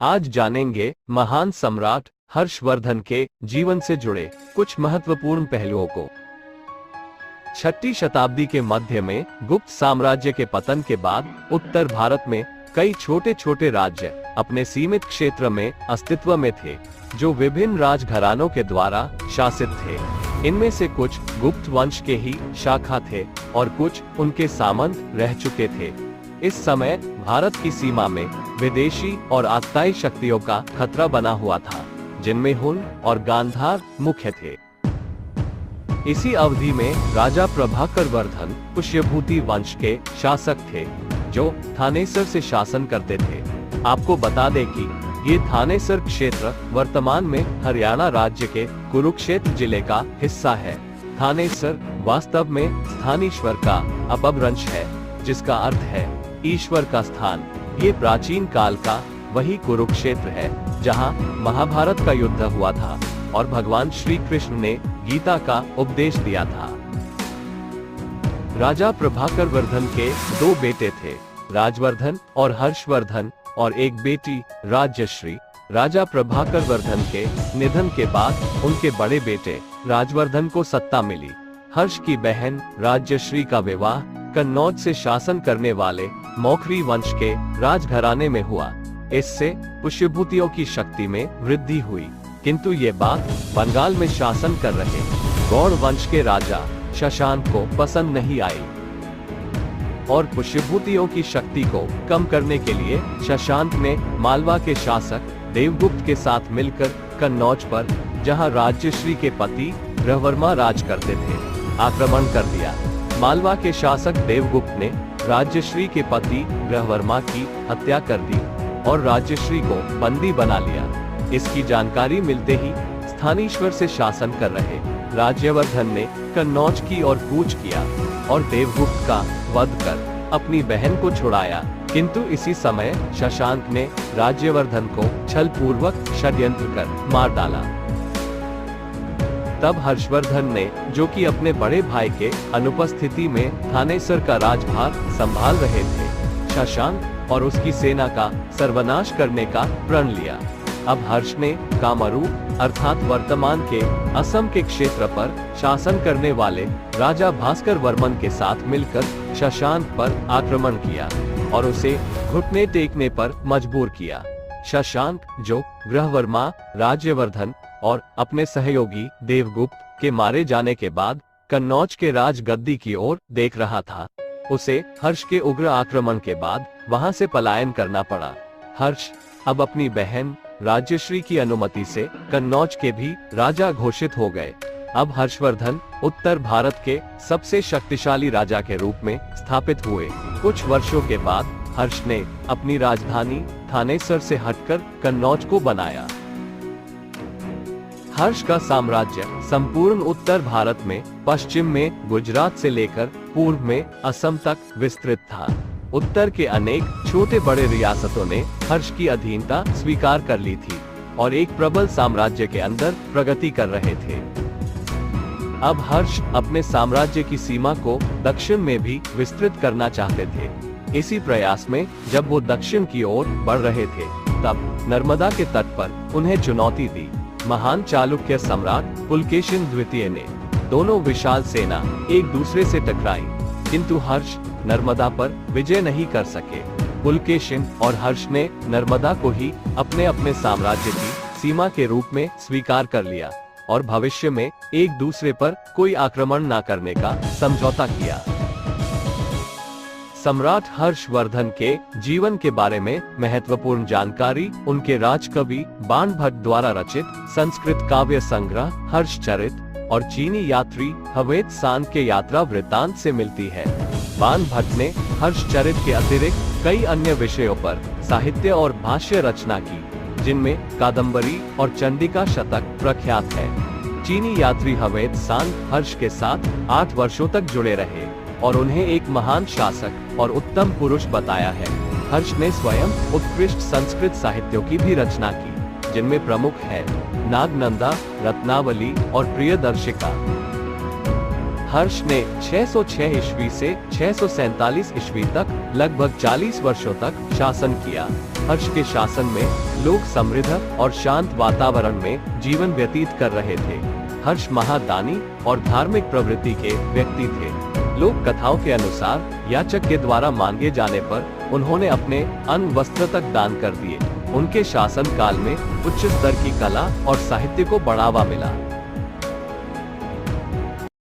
आज जानेंगे महान सम्राट हर्षवर्धन के जीवन से जुड़े कुछ महत्वपूर्ण पहलुओं को। 6वीं शताब्दी के मध्य में गुप्त साम्राज्य के पतन के बाद उत्तर भारत में कई छोटे छोटे राज्य अपने सीमित क्षेत्र में अस्तित्व में थे, जो विभिन्न राजघरानों के द्वारा शासित थे। इनमें से कुछ गुप्त वंश के ही शाखा थे और कुछ उनके सामंत रह चुके थे। इस समय भारत की सीमा में विदेशी और आतताई शक्तियों का खतरा बना हुआ था, जिनमें हुन और गांधार मुख्य थे। इसी अवधि में राजा प्रभाकर वर्धन पुष्यभूति वंश के शासक थे, जो थानेसर से शासन करते थे। आपको बता दें कि ये थानेसर क्षेत्र वर्तमान में हरियाणा राज्य के कुरुक्षेत्र जिले का हिस्सा है। थानेसर वास्तव में स्थानीश्वर का अपभ्रंश है, जिसका अर्थ है ईश्वर का स्थान। ये प्राचीन काल का वही कुरुक्षेत्र है जहाँ महाभारत का युद्ध हुआ था और भगवान श्री कृष्ण ने गीता का उपदेश दिया था। राजा प्रभाकर वर्धन के 2 बेटे थे, राजवर्धन और हर्षवर्धन, और एक बेटी राज्यश्री। राजा प्रभाकर वर्धन के निधन के बाद उनके बड़े बेटे राजवर्धन को सत्ता मिली। हर्ष की बहन राज्यश्री का विवाह कन्नौज से शासन करने वाले मौखरी वंश के राजघराने में हुआ। इससे पुष्यभूतियों की शक्ति में वृद्धि हुई, किंतु ये बात बंगाल में शासन कर रहे गौड़ वंश के राजा शशांक को पसंद नहीं आई और पुष्यभूतियों की शक्ति को कम करने के लिए शशांक ने मालवा के शासक देवगुप्त के साथ मिलकर कन्नौज पर, जहां राज्यश्री के पति ग्रहवर्मा राज करते थे, आक्रमण कर दिया। मालवा के शासक देवगुप्त ने राज्यश्री के पति ग्रहवर्मा की हत्या कर दी और राज्यश्री को बंदी बना लिया। इसकी जानकारी मिलते ही स्थानीश्वर से शासन कर रहे राज्यवर्धन ने कन्नौज की ओर कूच किया और देवगुप्त का वध कर अपनी बहन को छुड़ाया, किंतु इसी समय शशांक ने राज्यवर्धन को छल पूर्वक षड्यंत्र कर मार डाला। तब हर्षवर्धन ने, जो कि अपने बड़े भाई के अनुपस्थिति में थानेसर का राजभार संभाल रहे थे, शशांक और उसकी सेना का सर्वनाश करने का प्रण लिया। अब हर्ष ने कामरू अर्थात वर्तमान के असम के क्षेत्र पर शासन करने वाले राजा भास्कर वर्मन के साथ मिलकर शशांक पर आक्रमण किया और उसे घुटने टेकने पर मजबूर किया। शशांक, जो ग्रहवर्मा, राज्यवर्धन और अपने सहयोगी देवगुप्त के मारे जाने के बाद कन्नौज के राजगद्दी की ओर देख रहा था, उसे हर्ष के उग्र आक्रमण के बाद वहां से पलायन करना पड़ा। हर्ष अब अपनी बहन राज्यश्री की अनुमति से कन्नौज के भी राजा घोषित हो गए। अब हर्षवर्धन उत्तर भारत के सबसे शक्तिशाली राजा के रूप में स्थापित हुए। कुछ वर्षों के बाद हर्ष ने अपनी राजधानी थानेसर से हटकर कन्नौज को बनाया। हर्ष का साम्राज्य संपूर्ण उत्तर भारत में पश्चिम में गुजरात से लेकर पूर्व में असम तक विस्तृत था। उत्तर के अनेक छोटे बड़े रियासतों ने हर्ष की अधीनता स्वीकार कर ली थी और एक प्रबल साम्राज्य के अंदर प्रगति कर रहे थे। अब हर्ष अपने साम्राज्य की सीमा को दक्षिण में भी विस्तृत करना चाहते थे। इसी प्रयास में जब वो दक्षिण की ओर बढ़ रहे थे, तब नर्मदा के तट पर उन्हें चुनौती दी महान चालुक्य सम्राट पुलकेशिन द्वितीय ने। दोनों विशाल सेना एक दूसरे से टकराई, किंतु हर्ष नर्मदा पर विजय नहीं कर सके। पुलकेशिन और हर्ष ने नर्मदा को ही अपने अपने साम्राज्य की सीमा के रूप में स्वीकार कर लिया और भविष्य में एक दूसरे पर कोई आक्रमण न करने का समझौता किया। सम्राट हर्षवर्धन के जीवन के बारे में महत्वपूर्ण जानकारी उनके राजकवि बाणभट्ट द्वारा रचित संस्कृत काव्य संग्रह हर्षचरित और चीनी यात्री हवेत सान के यात्रा वृत्तांत से मिलती है। बाणभट्ट ने हर्षचरित के अतिरिक्त कई अन्य विषयों पर साहित्य और भाष्य रचना की, जिनमें कादम्बरी और चंडिका शतक प्रख्यात है। चीनी यात्री हवेत सान हर्ष के साथ 8 वर्षों तक जुड़े रहे और उन्हें एक महान शासक और उत्तम पुरुष बताया है। हर्ष ने स्वयं उत्कृष्ट संस्कृत साहित्यों की भी रचना की, जिनमें प्रमुख है नागनंदा, रत्नावली और प्रियदर्शिका। हर्ष ने 606 ईस्वी से 647 ईस्वी तक लगभग 40 वर्षों तक शासन किया। हर्ष के शासन में लोग समृद्ध और शांत वातावरण में जीवन व्यतीत कर रहे थे। हर्ष महादानी और धार्मिक प्रवृत्ति के व्यक्ति थे। लोक कथाओं के अनुसार याचक के द्वारा मांगे जाने पर उन्होंने अपने अन्न वस्त्र तक दान कर दिए। उनके शासन काल में उच्च स्तर की कला और साहित्य को बढ़ावा मिला।